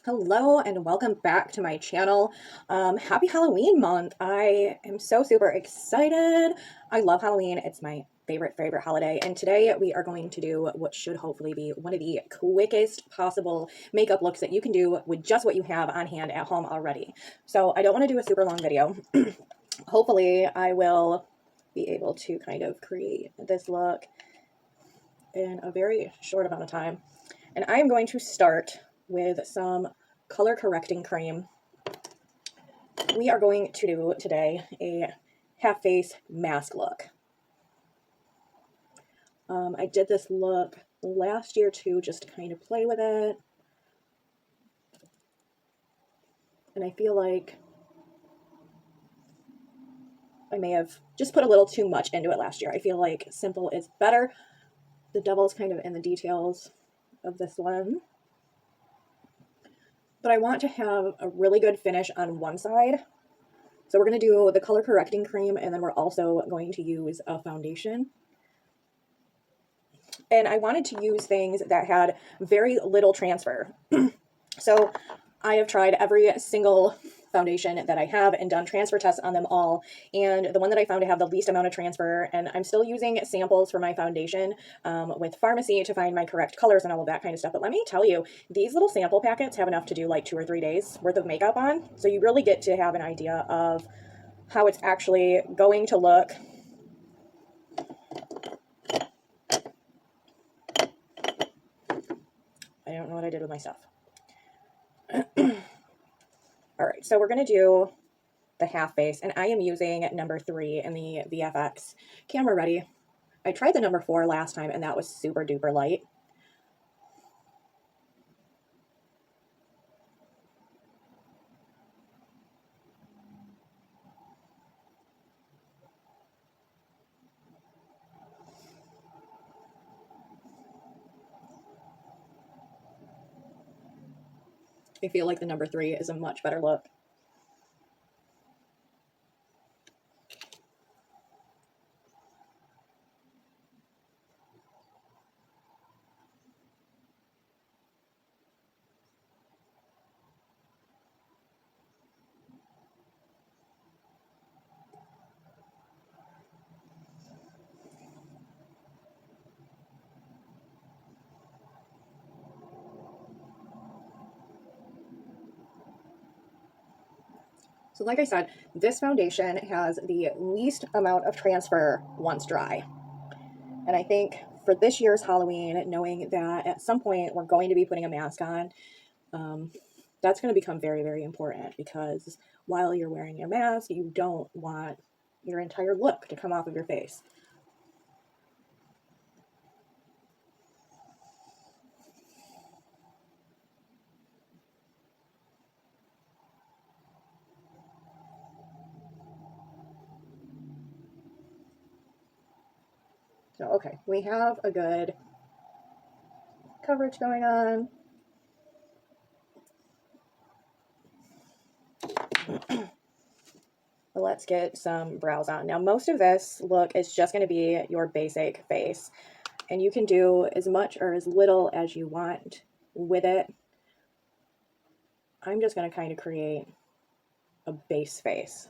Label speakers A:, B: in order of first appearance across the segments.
A: Hello and welcome back to my channel. Happy Halloween month. I am so super excited. I love Halloween. It's my favorite holiday. And today we are going to do what should hopefully be one of the quickest possible makeup looks that you can do with just what you have on hand at home already. So I don't want to do a super long video. Hopefully I will be able to kind of create this look in a very short amount of time. And I am going to start with some color correcting cream. We are going to do today a half face mask look. I did this look last year too, just to kind of play with it. And I feel like I may have just put a little too much into it last year. I feel like simple is better. The devil's kind of in the details of this one. But I want to have a really good finish on one side. So we're going to do the color correcting cream, and then we're also going to use a foundation. And I wanted to use things that had very little transfer. So I have tried every single foundation that I have and done transfer tests on them all. And the one that I found to have the least amount of transfer, and I'm still using samples for my foundation with Farmasi to find my correct colors and all of that kind of stuff. But let me tell you, these little sample packets have enough to do like 2 or 3 days worth of makeup on. So you really get to have an idea of how it's actually going to look. I don't know what I did with my stuff. All right, so we're going to do the half face, and I am using number 3 in the VFX camera ready. I tried the number 4 last time, and that was super duper light. I feel like the number 3 is a much better look. So like I said, this foundation has the least amount of transfer once dry. And I think for this year's Halloween, knowing that at some point we're going to be putting a mask on, that's going to become very important, because while you're wearing your mask, you don't want your entire look to come off of your face. So, okay, we have a good coverage going on. Let's get some brows on. Now, most of this look is just going to be your basic face, and you can do as much or as little as you want with it. I'm just going to kind of create a base face.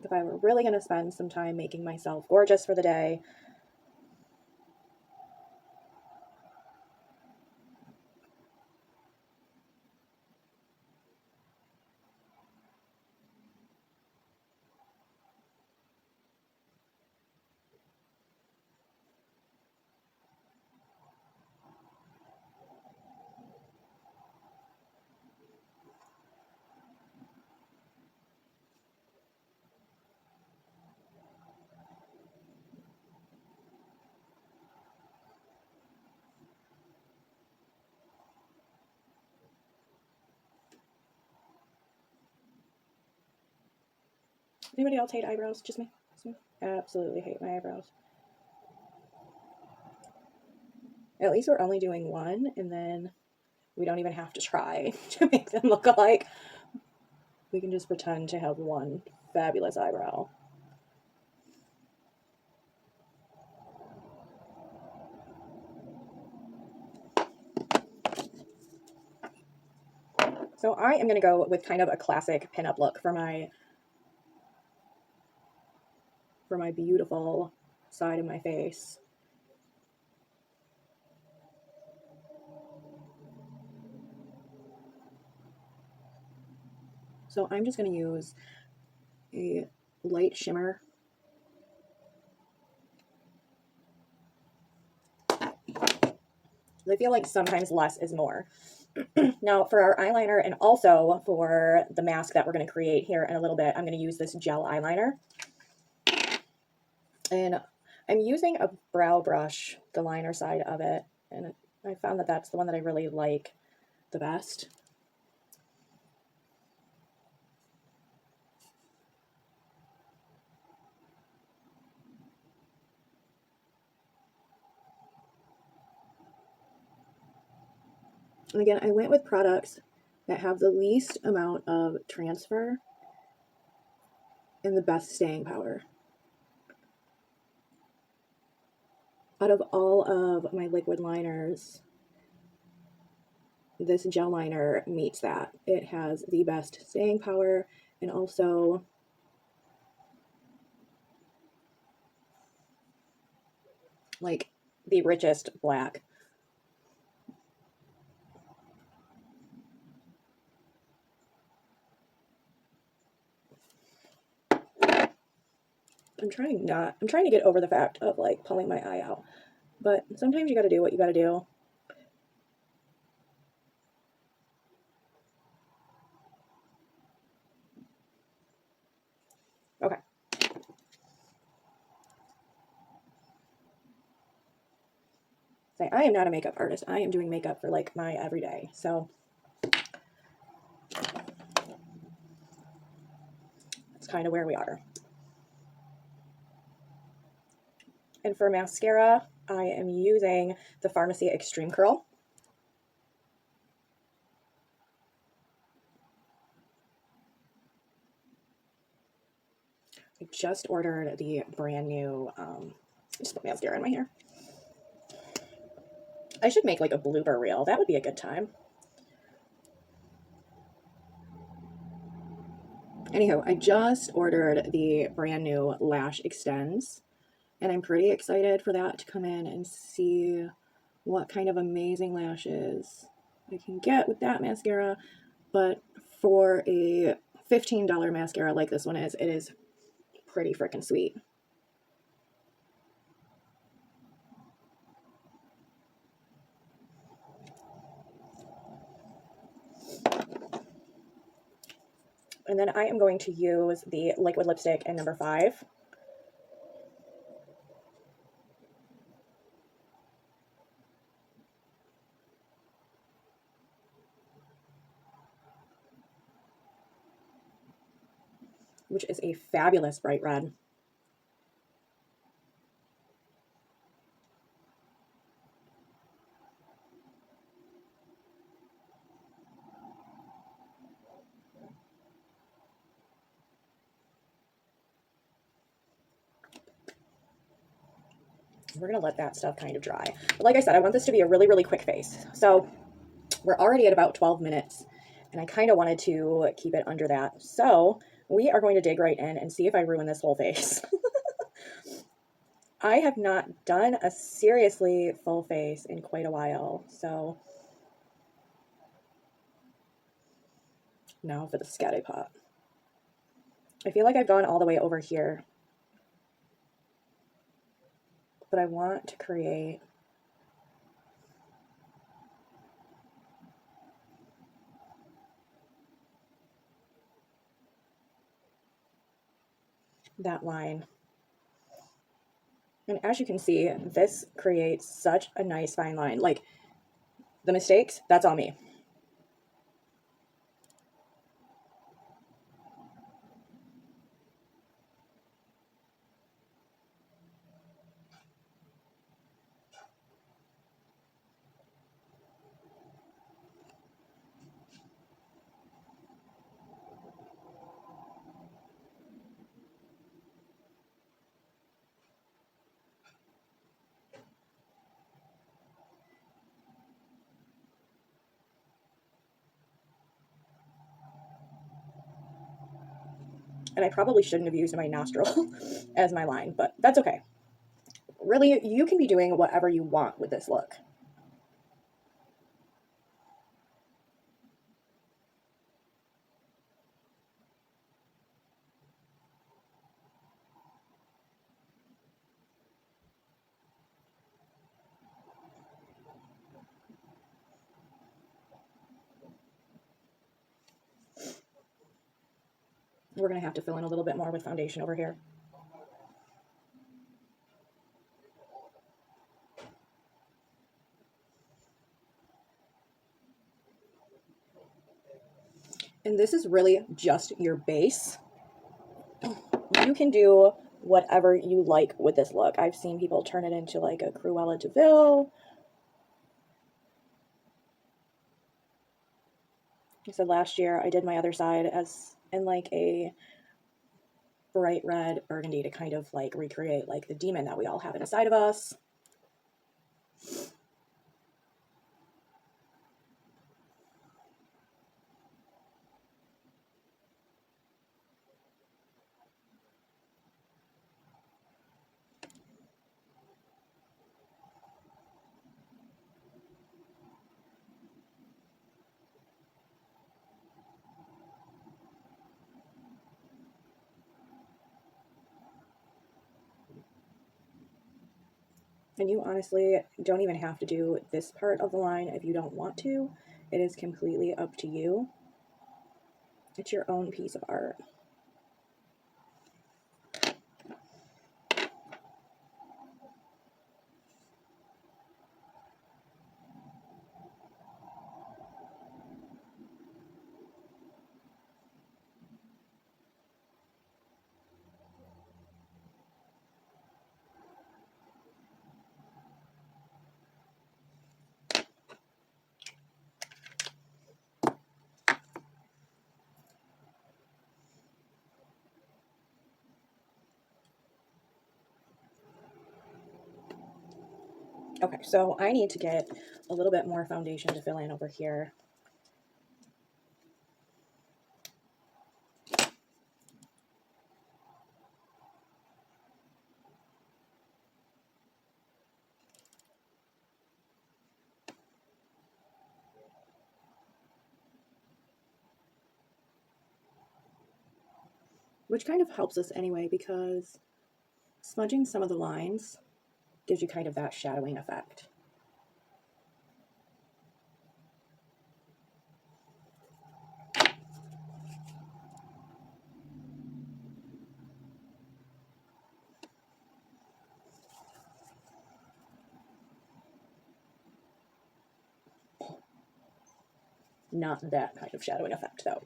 A: If I were really going to spend some time making myself gorgeous for the day, anybody else hate eyebrows? Just me? I absolutely hate my eyebrows. At least we're only doing one, and then we don't even have to try to make them look alike. We can just pretend to have one fabulous eyebrow. So I am going to go with kind of a classic pinup look for my beautiful side of my face. So I'm just going to use a light shimmer. I feel like sometimes less is more. Now for our eyeliner and also for the mask that we're going to create here in a little bit, I'm going to use this gel eyeliner. And I'm using a brow brush, the liner side of it, and I found that that's the one that I really like the best. And again, I went with products that have the least amount of transfer and the best staying power. Out of all of my liquid liners, this gel liner meets that. It has the best staying power and also like the richest black. I'm trying to get over the fact of like pulling my eye out, but sometimes you got to do what you got to do. Okay. Say, I am not a makeup artist. I am doing makeup for like my everyday. So that's kind of where we are. And for mascara, I am using the Farmasi Extreme Curl. I just ordered the brand new, just put mascara in my hair. I should make like a blooper reel. That would be a good time. Anyhow, I just ordered the brand new lash extends, and I'm pretty excited for that to come in and see what kind of amazing lashes I can get with that mascara. But for a $15 mascara like this one is, it is pretty freaking sweet. And then I am going to use the liquid lipstick in number 5. Which is a fabulous bright red. We're going to let that stuff kind of dry. But like I said, I want this to be a really, really quick face. So we're already at about 12 minutes, and I kind of wanted to keep it under that. So we are going to dig right in and see if I ruin this whole face. I have not done a seriously full face in quite a while. So now for the scatty pot. I feel like I've gone all the way over here, but I want to create that line. And as you can see, this creates such a nice fine line. Like, the mistakes, that's on me. And I probably shouldn't have used my nostril as my line, but that's okay. Really, you can be doing whatever you want with this look. We're going to have to fill in a little bit more with foundation over here. And this is really just your base. You can do whatever you like with this look. I've seen people turn it into like a Cruella de Vil. I said last year I did my other side as in like a bright red burgundy to kind of like recreate like the demon that we all have inside of us. And you honestly don't even have to do this part of the line if you don't want to. It is completely up to you. It's your own piece of art. Okay, so I need to get a little bit more foundation to fill in over here. Which kind of helps us anyway, because smudging some of the lines gives you kind of that shadowing effect. Not that kind of shadowing effect, though.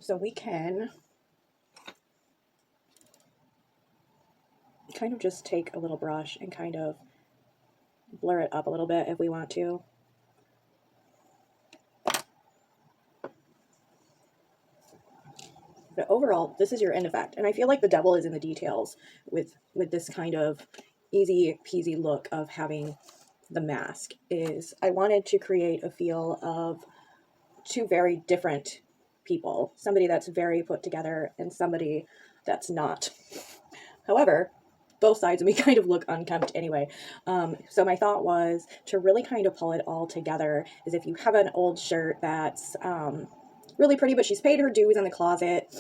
A: So we can kind of just take a little brush and kind of blur it up a little bit if we want to. But overall, this is your end effect. And I feel like the devil is in the details with this kind of easy peasy look of having the mask. Is I wanted to create a feel of two very different people. Somebody that's very put together and somebody that's not. However, both sides of me kind of look unkempt anyway. So my thought was to really kind of pull it all together is if you have an old shirt that's really pretty, but she's paid her dues in the closet,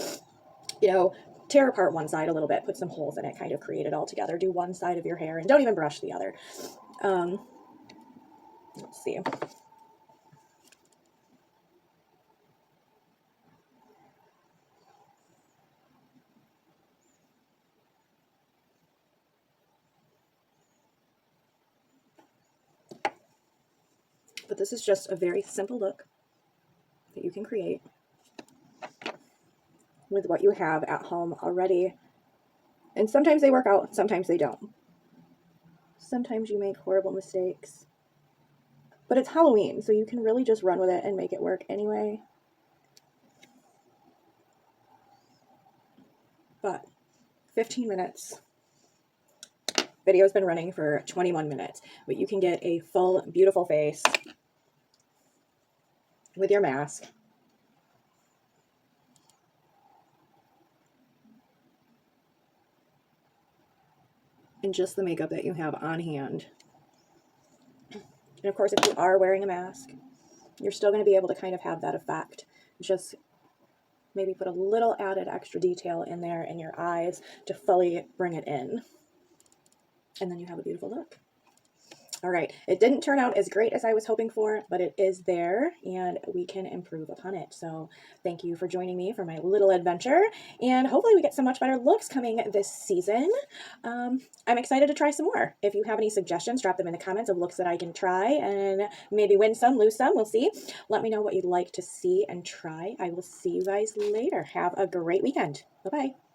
A: you know, tear apart one side a little bit, put some holes in it, kind of create it all together. Do one side of your hair and don't even brush the other. Let's see. But this is just a very simple look that you can create with what you have at home already. And sometimes they work out, sometimes they don't. Sometimes you make horrible mistakes. But it's Halloween, so you can really just run with it and make it work anyway. But 15 minutes. Video's been running for 21 minutes, but you can get a full, beautiful face with your mask. And just the makeup that you have on hand. And of course, if you are wearing a mask, you're still going to be able to kind of have that effect. Just maybe put a little added extra detail in there in your eyes to fully bring it in. And then you have a beautiful look. All right, it didn't turn out as great as I was hoping for, but it is there and we can improve upon it. So thank you for joining me for my little adventure, and hopefully we get some much better looks coming this season. I'm excited to try some more. If you have any suggestions, drop them in the comments of looks that I can try and maybe win some, lose some, we'll see. Let me know what you'd like to see and try. I will see you guys later. Have a great weekend. Bye-bye.